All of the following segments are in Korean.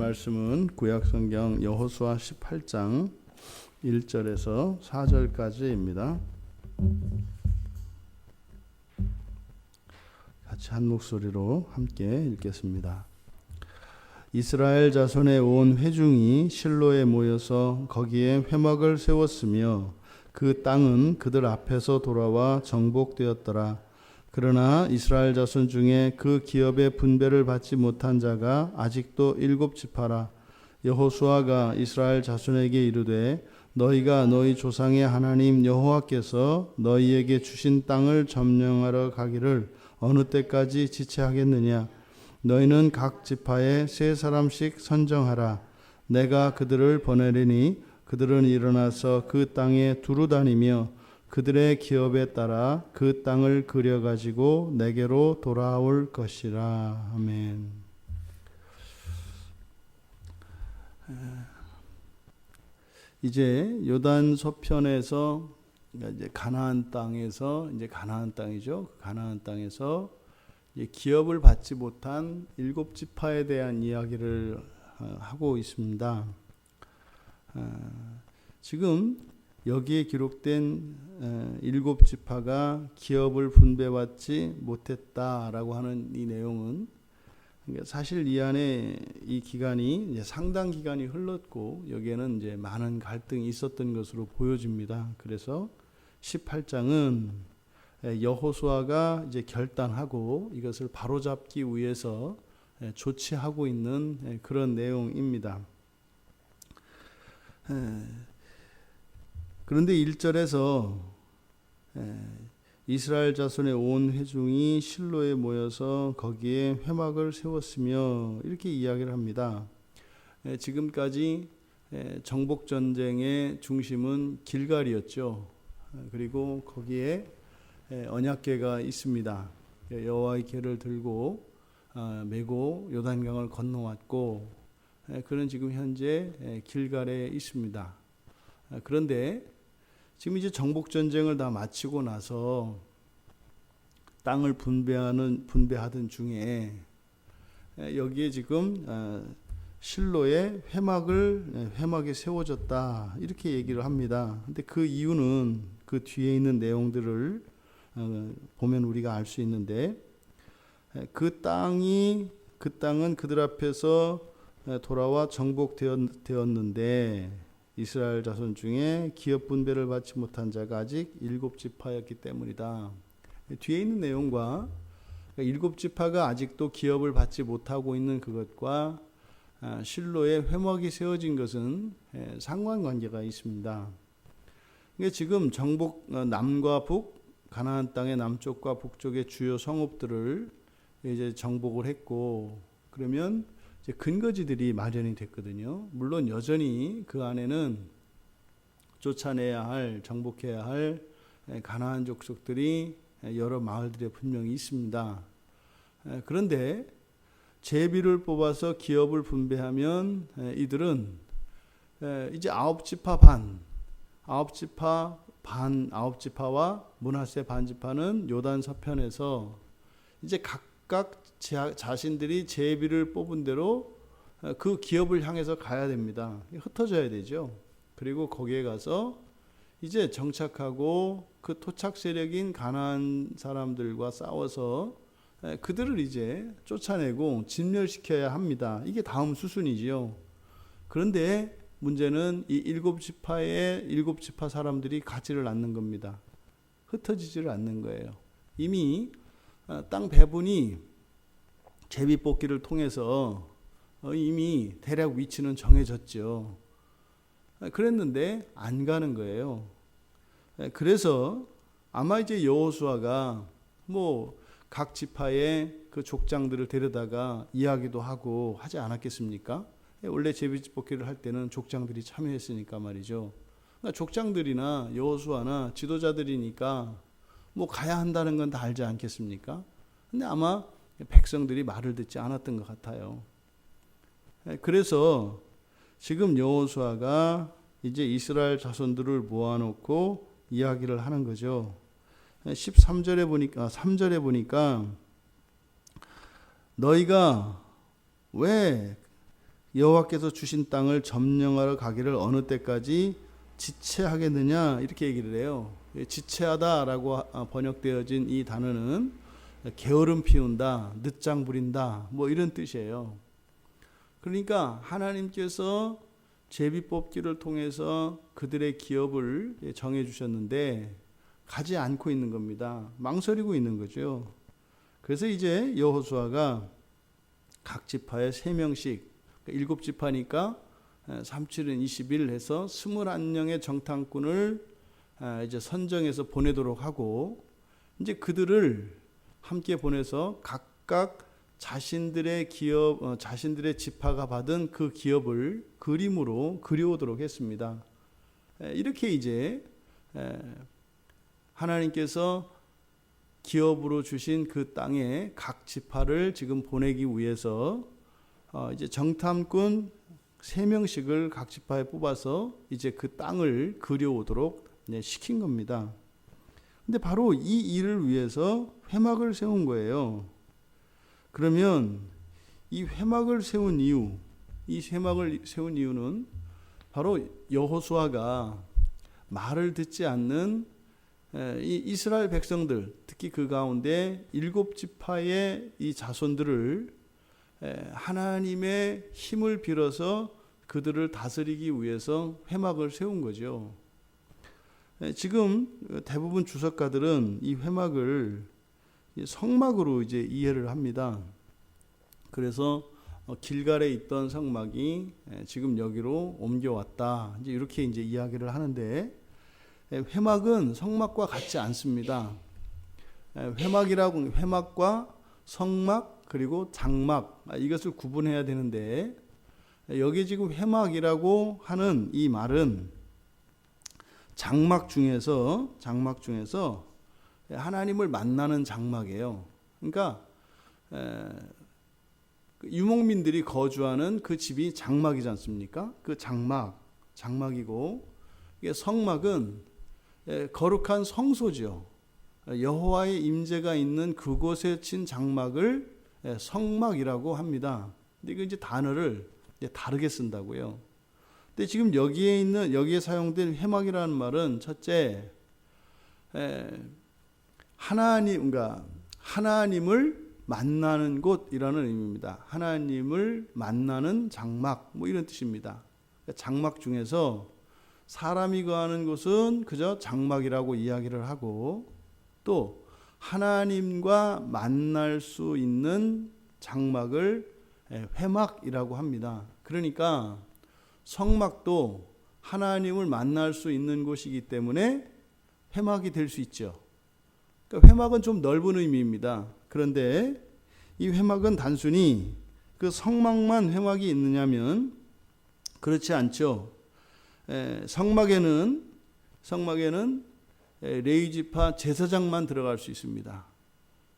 말씀은 구약성경 여호수아 18장 1절에서 4절까지입니다. 같이 한 목소리로 함께 읽겠습니다. 이스라엘 자손의 온 회중이 실로에 모여서 거기에 회막을 세웠으며 그 땅은 그들 앞에서 돌아와 정복되었더라. 그러나 이스라엘 자손 중에 그 기업의 분배를 받지 못한 자가 아직도 7지파라. 여호수아가 이스라엘 자손에게 이르되 너희가 너희 조상의 하나님 여호와께서 너희에게 주신 땅을 점령하러 가기를 어느 때까지 지체하겠느냐. 너희는 각 지파에 3사람씩 선정하라. 내가 그들을 보내리니 그들은 일어나서 그 땅에 두루 다니며 그들의 기업에 따라 그 땅을 그려가지고 내게로 돌아올 것이라. 아멘. 이제 요단 서편에서 이제 가나안 땅에서 가나안 땅이죠. 가나안 땅에서 이제 기업을 받지 못한 7지파에 대한 이야기를 하고 있습니다. 지금 여기에 기록된 7지파가 기업을 분배받지 못했다라고 하는 이 내용은 사실 이 안에 이 기간이 이제 상당 기간이 흘렀고 여기에는 이제 많은 갈등이 있었던 것으로 보여집니다. 그래서 18장은 여호수아가 이제 결단하고 이것을 바로잡기 위해서 조치하고 있는 그런 내용입니다. 그런데 1절에서 이스라엘 자손의 온 회중이 실로에 모여서 거기에 회막을 세웠으며 이렇게 이야기를 합니다. 지금까지 정복전쟁의 중심은 길갈이었죠. 그리고 거기에 언약궤가 있습니다. 여호와의 궤를 들고 메고 요단강을 건너왔고 그는 지금 현재 길갈에 있습니다. 그런데 지금 이제 정복전쟁을 다 마치고 나서 땅을 분배하던 중에 여기에 지금 실로에 회막이 세워졌다 이렇게 얘기를 합니다. 근데 그 이유는 그 뒤에 있는 내용들을 보면 우리가 알 수 있는데 그 땅은 그들 앞에서 돌아와 정복되었는데 이스라엘 자손 중에 기업 분배를 받지 못한 자가 아직 7지파였기 때문이다. 뒤에 있는 내용과 7지파가 아직도 기업을 받지 못하고 있는 그것과 실로에 회막이 세워진 것은 상관관계가 있습니다. 지금 정복 남과 북 가나안 땅의 남쪽과 북쪽의 주요 성읍들을 이제 정복을 했고 그러면 이제 근거지들이 마련이 됐거든요. 물론 여전히 그 안에는 쫓아내야 할, 정복해야 할 가나안 족속들이 여러 마을들에 분명히 있습니다. 그런데 제비를 뽑아서 기업을 분배하면 이들은 이제 9지파와 므낫세 반지파는 요단 서편에서 이제 각각 자신들이 제비를 뽑은 대로 그 기업을 향해서 가야 됩니다. 흩어져야 되죠. 그리고 거기에 가서 이제 정착하고 그 토착 세력인 가나안 사람들과 싸워서 그들을 이제 쫓아내고 진멸시켜야 합니다. 이게 다음 수순이지요. 그런데 문제는 이 7지파 사람들이 가지를 않는 겁니다. 흩어지지를 않는 거예요. 이미 땅 배분이 제비 뽑기를 통해서 이미 대략 위치는 정해졌죠. 그랬는데 안 가는 거예요. 그래서 아마 이제 여호수아가 각 지파의 그 족장들을 데려다가 이야기도 하고 하지 않았겠습니까? 원래 제비 뽑기를 할 때는 족장들이 참여했으니까 말이죠. 그러니까 족장들이나 여호수아나 지도자들이니까 가야 한다는 건 다 알지 않겠습니까? 근데 아마 백성들이 말을 듣지 않았던 것 같아요. 그래서 지금 여호수아가 이제 이스라엘 자손들을 모아놓고 이야기를 하는 거죠. 13절에 보니까 3절에 보니까 너희가 왜 여호와께서 주신 땅을 점령하러 가기를 어느 때까지 지체하겠느냐 이렇게 얘기를 해요. 지체하다라고 번역되어진 이 단어는 게으름 피운다, 늦장 부린다 뭐 이런 뜻이에요. 그러니까 하나님께서 제비 뽑기를 통해서 그들의 기업을 정해 주셨는데 가지 않고 있는 겁니다. 망설이고 있는 거죠. 그래서 이제 여호수아가 각 지파에 3명씩 7지파니까 3, 7은 21 해서 21명의 정탐꾼을 이제 선정해서 보내도록 하고 이제 그들을 함께 보내서 각각 자신들의 기업, 자신들의 지파가 받은 그 기업을 그림으로 그려오도록 했습니다. 이렇게 이제 하나님께서 기업으로 주신 그 땅에 각 지파를 지금 보내기 위해서 이제 정탐꾼 3명씩을 각 지파에 뽑아서 이제 그 땅을 그려오도록 시킨 겁니다. 근데 바로 이 일을 위해서 회막을 세운 거예요. 그러면 이 회막을 세운 이유, 이 회막을 세운 이유는 바로 여호수아가 말을 듣지 않는 이 이스라엘 백성들, 특히 그 가운데 7지파의 이 자손들을 하나님의 힘을 빌어서 그들을 다스리기 위해서 회막을 세운 거죠. 지금 대부분 주석가들은 이 회막을 성막으로 이제 이해를 합니다. 그래서 길갈에 있던 성막이 지금 여기로 옮겨왔다. 이제 이렇게 이제 이야기를 하는데 회막은 성막과 같지 않습니다. 회막과 성막 그리고 장막 이것을 구분해야 되는데 여기 지금 회막이라고 하는 이 말은 장막 중에서 하나님을 만나는 장막이에요. 그러니까 유목민들이 거주하는 그 집이 장막이지 않습니까? 그 장막이고 이게 성막은 거룩한 성소죠. 여호와의 임재가 있는 그곳에 친 장막을 성막이라고 합니다. 근데 이거 이제 단어를 다르게 쓴다고요. 근데 지금 여기에 사용된 회막이라는 말은 첫째 그러니까 하나님을 만나는 곳이라는 의미입니다. 하나님을 만나는 장막 뭐 이런 뜻입니다. 장막 중에서 사람이 거하는 곳은 그저 장막이라고 이야기를 하고 또 하나님과 만날 수 있는 장막을 회막이라고 합니다. 그러니까 성막도 하나님을 만날 수 있는 곳이기 때문에 회막이 될 수 있죠. 그러니까 회막은 좀 넓은 의미입니다. 그런데 이 회막은 단순히 그 성막만 회막이 있느냐면 그렇지 않죠. 성막에는 레위지파 제사장만 들어갈 수 있습니다.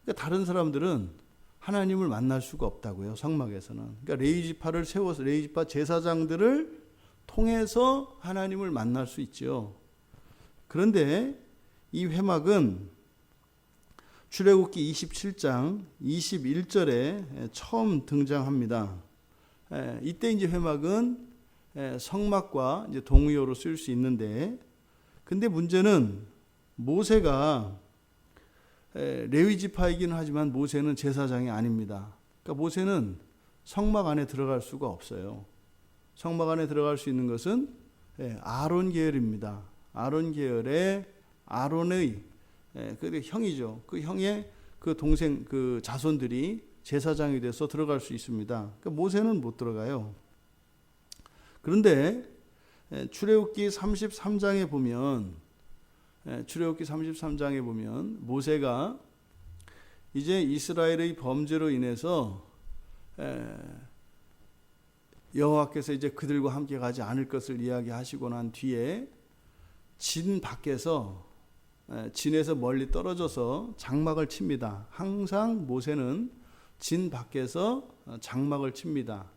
그러니까 다른 사람들은 하나님을 만날 수가 없다고요. 성막에서는. 그러니까 레위지파를 세워서 레위지파 제사장들을 통해서 하나님을 만날 수 있죠. 그런데 이 회막은 출애굽기 27장 21절에 처음 등장합니다. 이때 이제 회막은 성막과 이제 동의어로 쓸 수 있는데, 근데 문제는 모세가 레위 지파이기는 하지만 모세는 제사장이 아닙니다. 그러니까 모세는 성막 안에 들어갈 수가 없어요. 성막 안에 들어갈 수 있는 것은 아론 계열입니다. 아론 계열의 아론의 그 형이죠. 그 형의 그 동생 그 자손들이 제사장이 돼서 들어갈 수 있습니다. 그러니까 모세는 못 들어가요. 그런데 출애굽기 33장에 보면 모세가 이제 이스라엘의 범죄로 인해서 여호와께서 이제 그들과 함께 가지 않을 것을 이야기하시고 난 뒤에 진 밖에서 진에서 멀리 떨어져서 장막을 칩니다. 항상 모세는 진 밖에서 장막을 칩니다.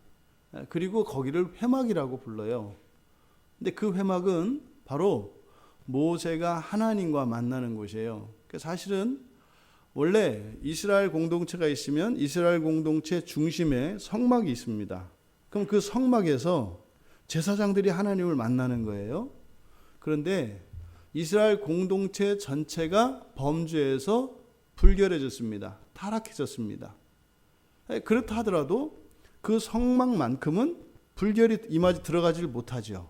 그리고 거기를 회막이라고 불러요. 근데 그 회막은 바로 모세가 하나님과 만나는 곳이에요. 사실은 원래 이스라엘 공동체가 있으면 이스라엘 공동체 중심에 성막이 있습니다. 그럼 그 성막에서 제사장들이 하나님을 만나는 거예요. 그런데 이스라엘 공동체 전체가 범죄해서 불결해졌습니다. 타락해졌습니다. 그렇다 하더라도 그 성막만큼은 불결이 임하지 들어가질 못하죠.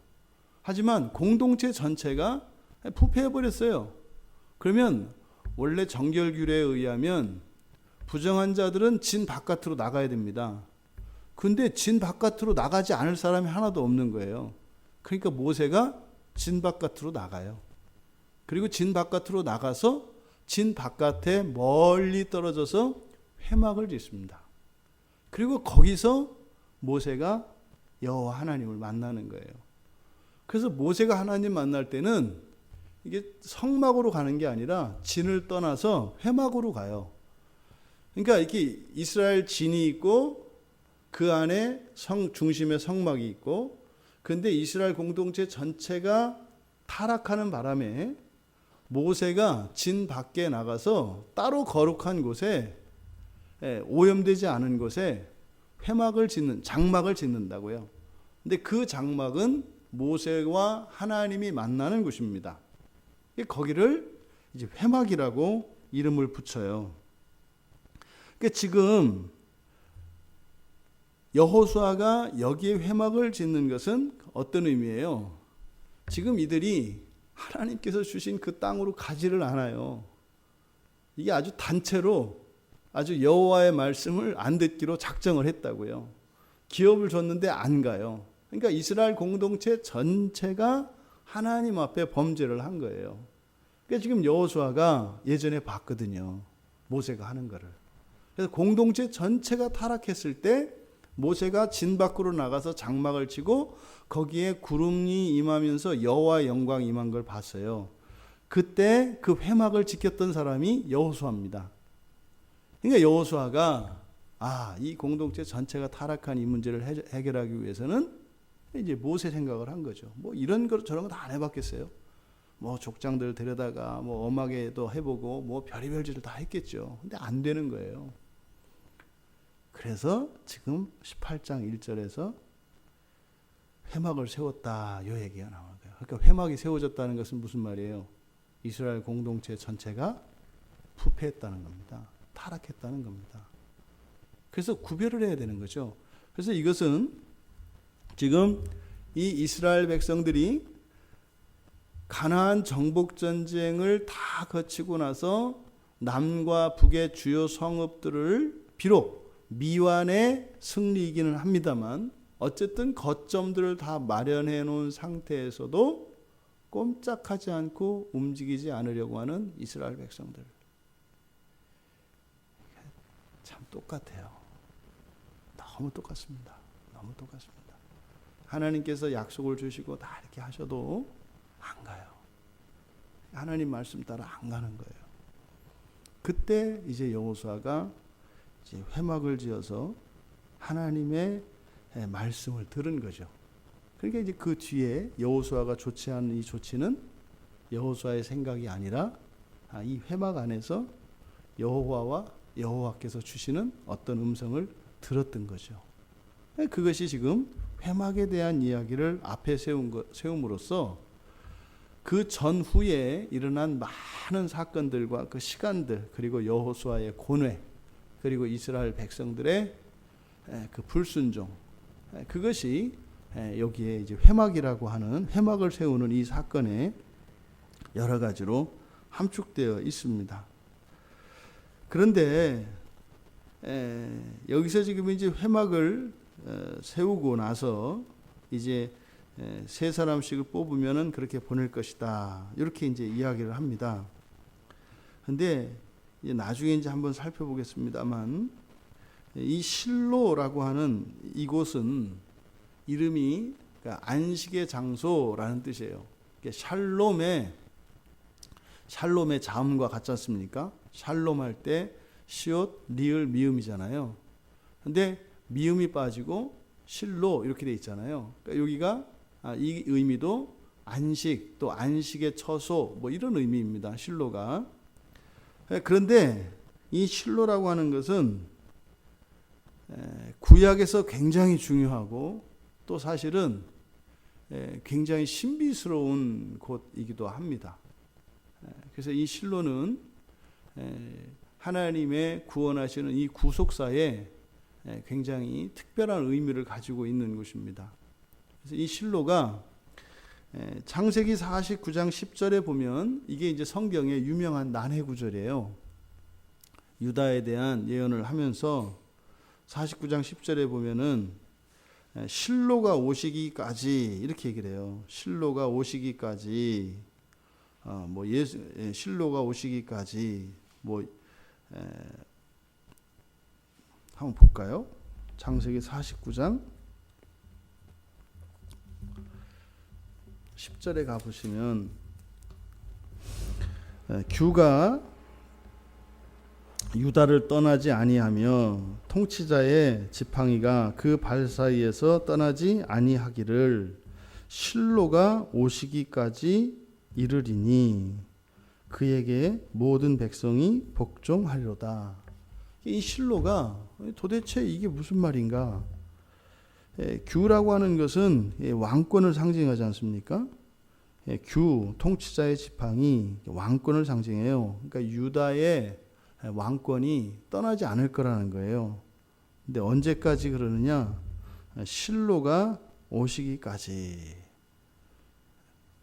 하지만 공동체 전체가 부패해버렸어요. 그러면 원래 정결규례에 의하면 부정한 자들은 진 바깥으로 나가야 됩니다. 근데 진 바깥으로 나가지 않을 사람이 하나도 없는 거예요. 그러니까 모세가 진 바깥으로 나가요. 그리고 진 바깥으로 나가서 진 바깥에 멀리 떨어져서 회막을 짓습니다. 그리고 거기서 모세가 여호와 하나님을 만나는 거예요. 그래서 모세가 하나님 만날 때는 이게 성막으로 가는 게 아니라 진을 떠나서 회막으로 가요. 그러니까 이렇게 이스라엘 진이 있고 그 안에 성 중심에 성막이 있고, 근데 이스라엘 공동체 전체가 타락하는 바람에 모세가 진 밖에 나가서 따로 거룩한 곳에, 오염되지 않은 곳에 회막을 짓는, 장막을 짓는다고요. 근데 그 장막은 모세와 하나님이 만나는 곳입니다. 거기를 이제 회막이라고 이름을 붙여요. 그러니까 지금 여호수아가 여기에 회막을 짓는 것은 어떤 의미예요? 지금 이들이 하나님께서 주신 그 땅으로 가지를 않아요. 이게 아주 단체로 아주 여호와의 말씀을 안 듣기로 작정을 했다고요. 기업을 줬는데 안 가요. 그러니까 이스라엘 공동체 전체가 하나님 앞에 범죄를 한 거예요. 그러니까 지금 여호수아가 예전에 봤거든요. 모세가 하는 거를. 그래서 공동체 전체가 타락했을 때 모세가 진 밖으로 나가서 장막을 치고 거기에 구름이 임하면서 여호와의 영광이 임한 걸 봤어요. 그때 그 회막을 지켰던 사람이 여호수아입니다. 그러니까 여호수아가 이 공동체 전체가 타락한 이 문제를 해결하기 위해서는 이제 모세 생각을 한 거죠. 뭐 이런 거 저런 거 다 안 해봤겠어요. 뭐 족장들 데려다가 뭐 엄하게도 해보고 뭐 별의별 짓을 다 했겠죠. 근데 안 되는 거예요. 그래서 지금 18장 1절에서 회막을 세웠다, 이 얘기가 나오는 거예요. 그러니까 회막이 세워졌다는 것은 무슨 말이에요? 이스라엘 공동체 전체가 부패했다는 겁니다. 타락했다는 겁니다. 그래서 구별을 해야 되는 거죠. 그래서 이것은 지금 이 이스라엘 백성들이 가나안 정복 전쟁을 다 거치고 나서 남과 북의 주요 성읍들을 비록 미완의 승리이기는 합니다만 어쨌든 거점들을 다 마련해 놓은 상태에서도 꼼짝하지 않고 움직이지 않으려고 하는 이스라엘 백성들. 참 똑같아요. 너무 똑같습니다. 너무 똑같습니다. 하나님께서 약속을 주시고 다 이렇게 하셔도 안 가요. 하나님 말씀 따라 안 가는 거예요. 그때 이제 여호수아가 이제 회막을 지어서 하나님의 말씀을 들은 거죠. 그러니까 이제 그 뒤에 여호수아가 조치한 이 조치는 여호수아의 생각이 아니라 이 회막 안에서 여호와와 여호와께서 주시는 어떤 음성을 들었던 거죠. 그것이 지금 회막에 대한 이야기를 앞에 세움으로써 그 전후에 일어난 많은 사건들과 그 시간들, 그리고 여호수아의 고뇌, 그리고 이스라엘 백성들의 그 불순종, 그것이 여기에 이제 회막이라고 하는, 회막을 세우는 이 사건에 여러 가지로 함축되어 있습니다. 그런데 여기서 지금 이제 회막을 세우고 나서 이제 세 사람씩을 뽑으면은 그렇게 보낼 것이다, 이렇게 이제 이야기를 합니다. 근데 이제 나중에 이제 한번 살펴보겠습니다만, 이 실로라고 하는 이곳은 이름이 그러니까 안식의 장소라는 뜻이에요. 그러니까 샬롬의 자음과 같지 않습니까? 샬롬 할 때 시옷, 리을, 미음이잖아요. 근데 미음이 빠지고 실로 이렇게 돼 있잖아요. 그러니까 여기가 이 의미도 안식, 또 안식의 처소, 뭐 이런 의미입니다. 실로가. 그런데 이 실로라고 하는 것은 구약에서 굉장히 중요하고 또 사실은 굉장히 신비스러운 곳이기도 합니다. 그래서 이 실로는 하나님의 구원하시는 이 구속사에 굉장히 특별한 의미를 가지고 있는 곳입니다. 그래서 이 실로가 창세기 49장 10절에 보면 이게 이제 성경의 유명한 난해 구절이에요. 유다에 대한 예언을 하면서 49장 10절에 보면은 실로가 오시기까지 이렇게 얘기를 해요. 실로가 오시기까지 실로가 오시기까지 한번 볼까요? 창세기 49장 10절에 가보시면 규가 유다를 떠나지 아니하며 통치자의 지팡이가 그 발 사이에서 떠나지 아니하기를 실로가 오시기까지 이르리니 그에게 모든 백성이 복종하리로다. 이 실로가 도대체 이게 무슨 말인가? 규라고 하는 것은 왕권을 상징하지 않습니까? 규, 통치자의 지팡이, 왕권을 상징해요. 그러니까 유다의 왕권이 떠나지 않을 거라는 거예요. 근데 언제까지 그러느냐? 실로가 오시기까지.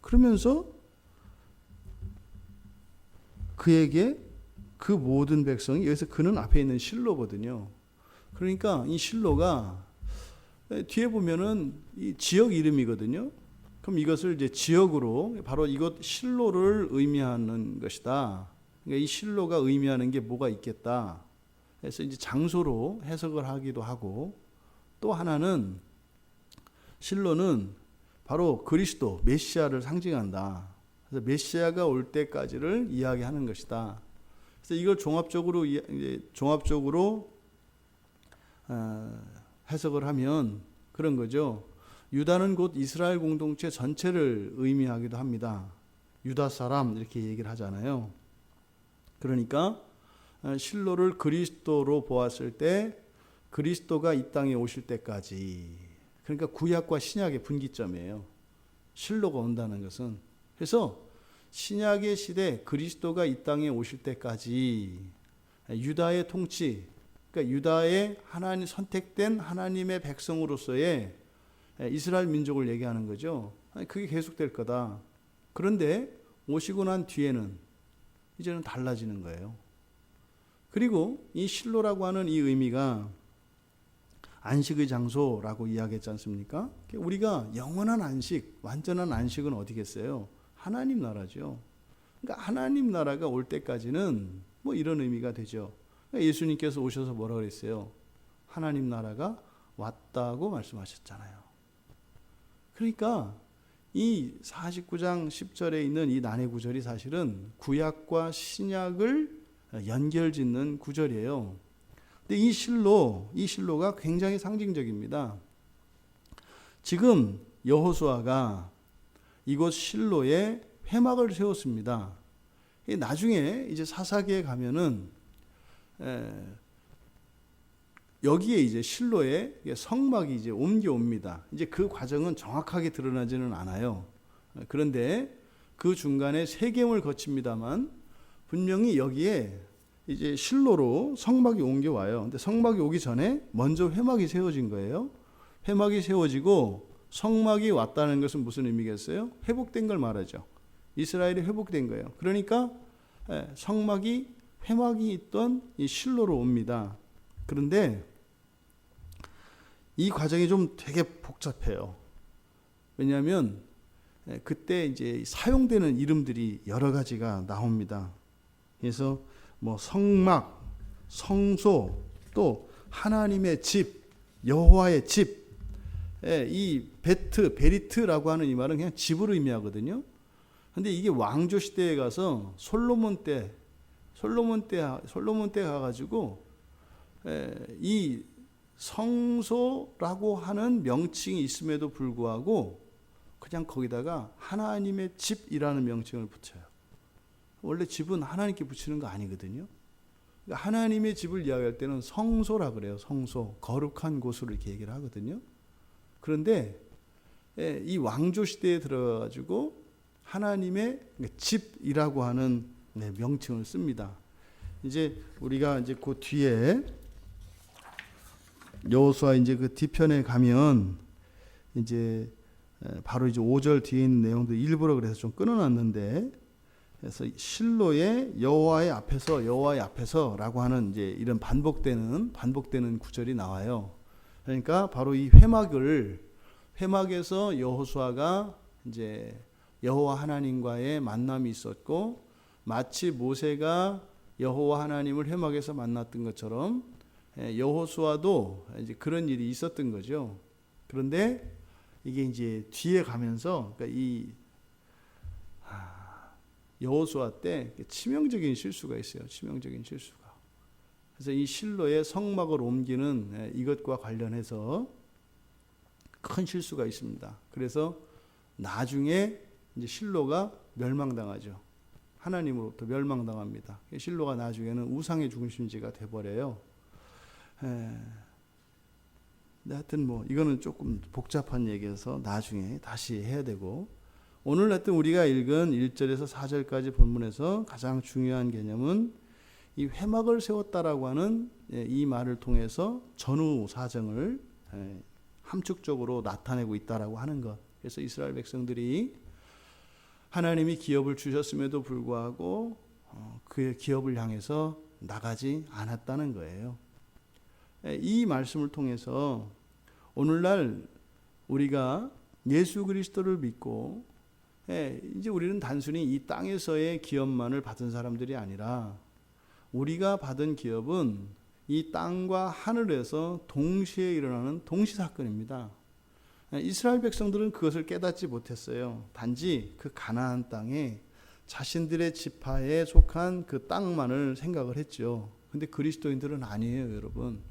그러면서 그에게 그 모든 백성이, 여기서 그는 앞에 있는 실로거든요. 그러니까 이 실로가 뒤에 보면은 이 지역 이름이거든요. 그럼 이것을 이제 지역으로 바로 이것 실로를 의미하는 것이다. 그러니까 이 실로가 의미하는 게 뭐가 있겠다. 그래서 이제 장소로 해석을 하기도 하고, 또 하나는 실로는 바로 그리스도 메시아를 상징한다. 그래서 메시아가 올 때까지를 이야기하는 것이다. 그래서 이걸 종합적으로 해석을 하면 그런 거죠. 유다는 곧 이스라엘 공동체 전체를 의미하기도 합니다. 유다 사람 이렇게 얘기를 하잖아요. 그러니까 실로를 그리스도로 보았을 때 그리스도가 이 땅에 오실 때까지, 그러니까 구약과 신약의 분기점이에요. 실로가 온다는 것은. 그래서 신약의 시대 그리스도가 이 땅에 오실 때까지 유다의 통치, 그러니까 유다의 하나님 선택된 하나님의 백성으로서의 이스라엘 민족을 얘기하는 거죠. 그게 계속될 거다. 그런데 오시고 난 뒤에는 이제는 달라지는 거예요. 그리고 이 실로라고 하는 이 의미가 안식의 장소라고 이야기했지 않습니까? 우리가 영원한 안식, 완전한 안식은 어디겠어요? 하나님 나라죠. 그러니까 하나님 나라가 올 때까지는 뭐 이런 의미가 되죠. 그러니까 예수님께서 오셔서 뭐라 그랬어요? 하나님 나라가 왔다고 말씀하셨잖아요. 그러니까 이 49장 10절에 있는 이 난해 구절이 사실은 구약과 신약을 연결짓는 구절이에요. 근데 이 실로가 굉장히 상징적입니다. 지금 여호수아가 이곳 실로에 회막을 세웠습니다. 나중에 이제 사사기에 가면은 여기에 이제 실로에 성막이 이제 옮겨옵니다. 이제 그 과정은 정확하게 드러나지는 않아요. 그런데 그 중간에 세겜을 거칩니다만 분명히 여기에 이제 실로로 성막이 옮겨와요. 근데 성막이 오기 전에 먼저 회막이 세워진 거예요. 회막이 세워지고 성막이 왔다는 것은 무슨 의미겠어요? 회복된 걸 말하죠. 이스라엘이 회복된 거예요. 그러니까 성막이, 회막이 있던 이 실로로 옵니다. 그런데 이 과정이 좀 되게 복잡해요. 왜냐하면 그때 이제 사용되는 이름들이 여러 가지가 나옵니다. 그래서 뭐 성막, 성소, 또 하나님의 집, 여호와의 집, 이 베리트라고 하는 이 말은 그냥 집을 의미하거든요. 근데 이게 왕조 시대에 가서 솔로몬 때 가가지고 이 성소라고 하는 명칭이 있음에도 불구하고 그냥 거기다가 하나님의 집이라는 명칭을 붙여요. 원래 집은 하나님께 붙이는 거 아니거든요. 하나님의 집을 이야기할 때는 성소라 그래요. 성소, 거룩한 곳으로 이렇게 얘기를 하거든요. 그런데 이 왕조 시대에 들어가지고 하나님의 집이라고 하는 명칭을 씁니다. 이제 우리가 이제 그 뒤에 여호수아 이제 그 뒤편에 가면 이제 바로 이제 5절 뒤에 있는 내용도 일부러 그래서 좀 끊어놨는데, 그래서 실로의 여호와의 앞에서라고 하는 이제 이런 반복되는 구절이 나와요. 그러니까 바로 이 회막에서 여호수아가 이제 여호와 하나님과의 만남이 있었고, 마치 모세가 여호와 하나님을 회막에서 만났던 것처럼 여호수아도 이제 그런 일이 있었던 거죠. 그런데 이게 이제 뒤에 가면서 그러니까 이 여호수아 때 치명적인 실수가 있어요. 치명적인 실수가. 그래서 이 실로의 성막을 옮기는 이것과 관련해서 큰 실수가 있습니다. 그래서 나중에 이제 실로가 멸망당하죠. 하나님으로부터 멸망당합니다. 실로가 나중에는 우상의 중심지가 돼버려요. 하여튼 뭐 이거는 조금 복잡한 얘기여서 나중에 다시 해야 되고, 오늘 하여튼 우리가 읽은 1절에서 4절까지 본문에서 가장 중요한 개념은 이 회막을 세웠다라고 하는 이 말을 통해서 전후 사정을 함축적으로 나타내고 있다라고 하는 것. 그래서 이스라엘 백성들이 하나님이 기업을 주셨음에도 불구하고 그의 기업을 향해서 나가지 않았다는 거예요. 이 말씀을 통해서 오늘날 우리가 예수 그리스도를 믿고 이제 우리는 단순히 이 땅에서의 기업만을 받은 사람들이 아니라 우리가 받은 기업은 이 땅과 하늘에서 동시에 일어나는 동시사건입니다. 이스라엘 백성들은 그것을 깨닫지 못했어요. 단지 그 가나안 땅에 자신들의 지파에 속한 그 땅만을 생각을 했죠. 근데 그리스도인들은 아니에요, 여러분.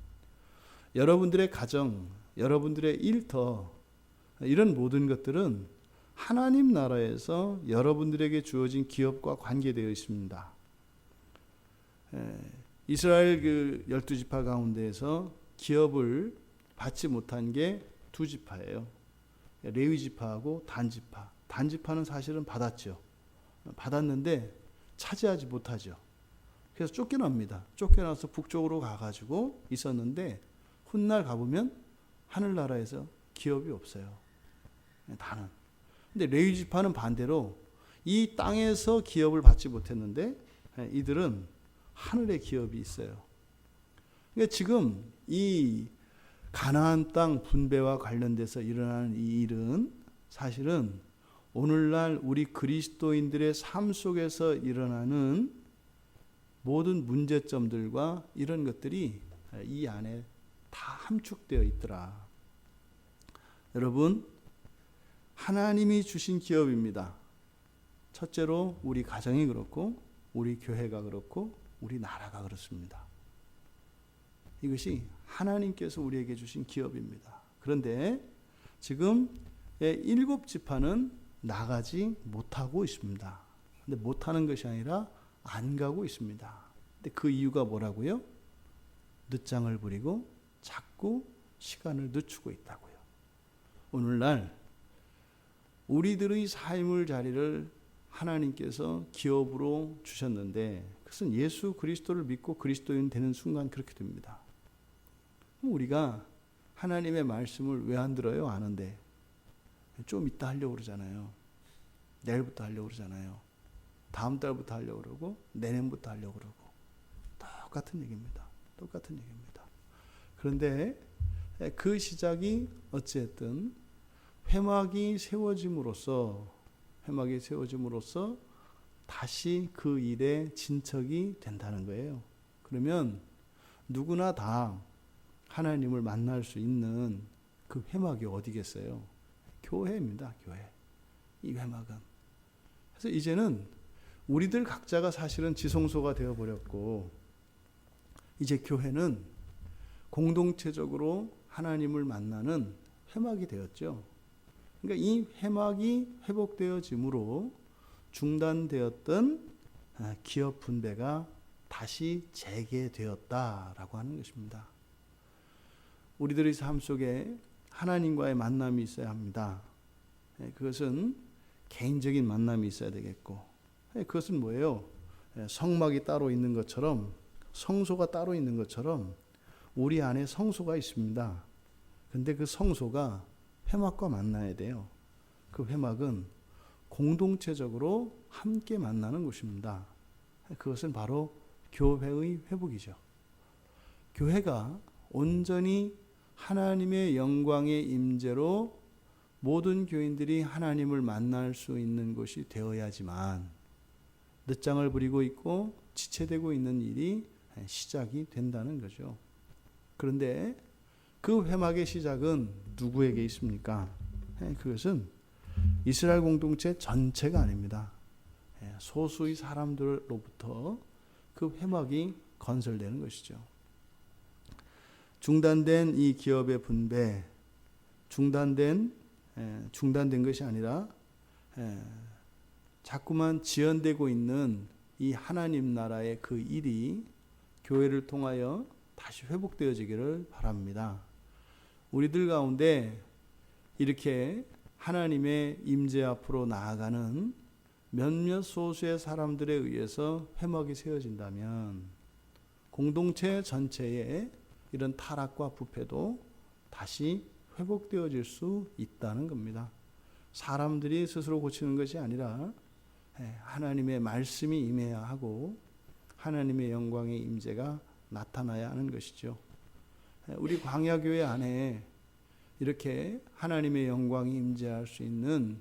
여러분들의 가정, 여러분들의 일터, 이런 모든 것들은 하나님 나라에서 여러분들에게 주어진 기업과 관계되어 있습니다. 이스라엘 그 12지파 가운데에서 기업을 받지 못한 게 두 지파예요. 레위 지파하고 단 지파. 단 지파는 사실은 받았죠. 받았는데 차지하지 못하죠. 그래서 쫓겨납니다. 쫓겨나서 북쪽으로 가가지고 있었는데 훗날 가보면 하늘나라에서 기업이 없어요. 다는. 근데 레위 지파는 반대로 이 땅에서 기업을 받지 못했는데 이들은 하늘의 기업이 있어요. 그러니까 지금 이 가나안 땅 분배와 관련돼서 일어나는 이 일은 사실은 오늘날 우리 그리스도인들의 삶 속에서 일어나는 모든 문제점들과 이런 것들이 이 안에 다 함축되어 있더라. 여러분, 하나님이 주신 기업입니다. 첫째로 우리 가정이 그렇고 우리 교회가 그렇고 우리 나라가 그렇습니다. 이것이 하나님께서 우리에게 주신 기업입니다. 그런데 지금 7지파는 나가지 못하고 있습니다. 근데 못하는 것이 아니라 안 가고 있습니다. 근데 그 이유가 뭐라고요? 늦장을 부리고 자꾸 시간을 늦추고 있다고요. 오늘날 우리들의 삶의 자리를 하나님께서 기업으로 주셨는데 그것은 예수 그리스도를 믿고 그리스도인 되는 순간 그렇게 됩니다. 우리가 하나님의 말씀을 왜 안 들어요? 아는데 좀 이따 하려고 그러잖아요. 내일부터 하려고 그러잖아요. 다음 달부터 하려고 그러고 내년부터 하려고 그러고 똑같은 얘기입니다. 똑같은 얘기입니다. 그런데 그 시작이 어찌됐든 회막이 세워짐으로써 다시 그 일에 진척이 된다는 거예요. 그러면 누구나 다 하나님을 만날 수 있는 그 회막이 어디겠어요? 교회입니다. 교회. 이 회막은. 그래서 이제는 우리들 각자가 사실은 지성소가 되어버렸고 이제 교회는 공동체적으로 하나님을 만나는 회막이 되었죠. 그러니까 이 회막이 회복되어짐으로 중단되었던 기업 분배가 다시 재개되었다라고 하는 것입니다. 우리들의 삶 속에 하나님과의 만남이 있어야 합니다. 그것은 개인적인 만남이 있어야 되겠고, 그것은 뭐예요? 성막이 따로 있는 것처럼, 성소가 따로 있는 것처럼 우리 안에 성소가 있습니다. 근데 그 성소가 회막과 만나야 돼요. 그 회막은 공동체적으로 함께 만나는 곳입니다. 그것은 바로 교회의 회복이죠. 교회가 온전히 하나님의 영광의 임재로 모든 교인들이 하나님을 만날 수 있는 곳이 되어야지만 늦장을 부리고 있고 지체되고 있는 일이 시작이 된다는 거죠. 그런데 그 회막의 시작은 누구에게 있습니까? 그것은 이스라엘 공동체 전체가 아닙니다. 소수의 사람들로부터 그 회막이 건설되는 것이죠. 중단된 이 기업의 분배, 중단된 것이 아니라 자꾸만 지연되고 있는 이 하나님 나라의 그 일이 교회를 통하여 다시 회복되어지기를 바랍니다. 우리들 가운데 이렇게 하나님의 임재 앞으로 나아가는 몇몇 소수의 사람들에 의해서 회막이 세워진다면 공동체 전체에 이런 타락과 부패도 다시 회복되어질 수 있다는 겁니다. 사람들이 스스로 고치는 것이 아니라 하나님의 말씀이 임해야 하고 하나님의 영광의 임재가 나타나야 하는 것이죠. 우리 광야교회 안에 이렇게 하나님의 영광이 임재할 수 있는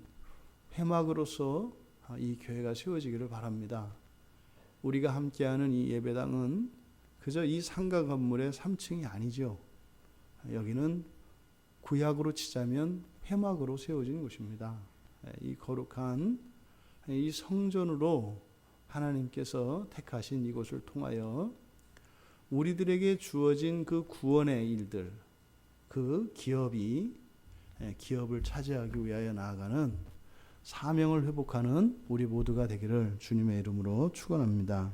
회막으로서 이 교회가 세워지기를 바랍니다. 우리가 함께하는 이 예배당은 그저 이 상가 건물의 3층이 아니죠. 여기는 구약으로 치자면 회막으로 세워진 곳입니다. 이 거룩한 이 성전으로 하나님께서 택하신 이곳을 통하여 우리들에게 주어진 그 구원의 일들, 그 기업을 차지하기 위하여 나아가는 사명을 회복하는 우리 모두가 되기를 주님의 이름으로 축원합니다.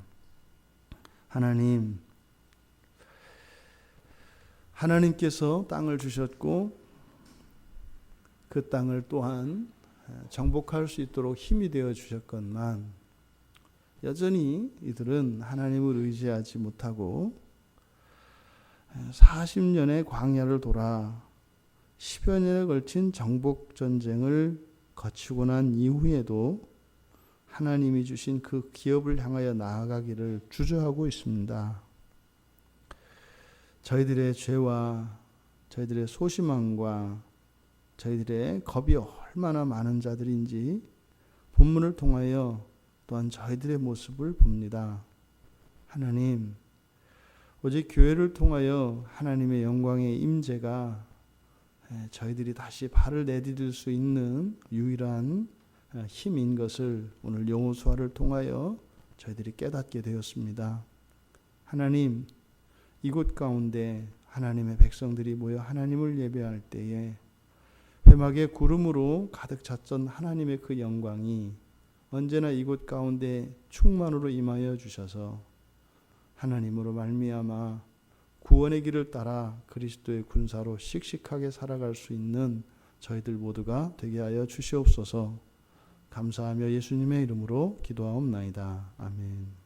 하나님께서 땅을 주셨고 그 땅을 또한 정복할 수 있도록 힘이 되어 주셨건만 여전히 이들은 하나님을 의지하지 못하고 40년의 광야를 돌아 10여 년에 걸친 정복 전쟁을 거치고 난 이후에도 하나님이 주신 그 기업을 향하여 나아가기를 주저하고 있습니다. 저희들의 죄와 저희들의 소심함과 저희들의 겁이 얼마나 많은 자들인지 본문을 통하여 또한 저희들의 모습을 봅니다. 하나님, 오직 교회를 통하여 하나님의 영광의 임재가 저희들이 다시 발을 내디딜 수 있는 유일한 힘인 것을 오늘 여호수아를 통하여 저희들이 깨닫게 되었습니다. 하나님, 이곳 가운데 하나님의 백성들이 모여 하나님을 예배할 때에 회막의 구름으로 가득 찼던 하나님의 그 영광이 언제나 이곳 가운데 충만으로 임하여 주셔서 하나님으로 말미암아 구원의 길을 따라 그리스도의 군사로 씩씩하게 살아갈 수 있는 저희들 모두가 되게 하여 주시옵소서. 감사하며 예수님의 이름으로 기도하옵나이다. 아멘.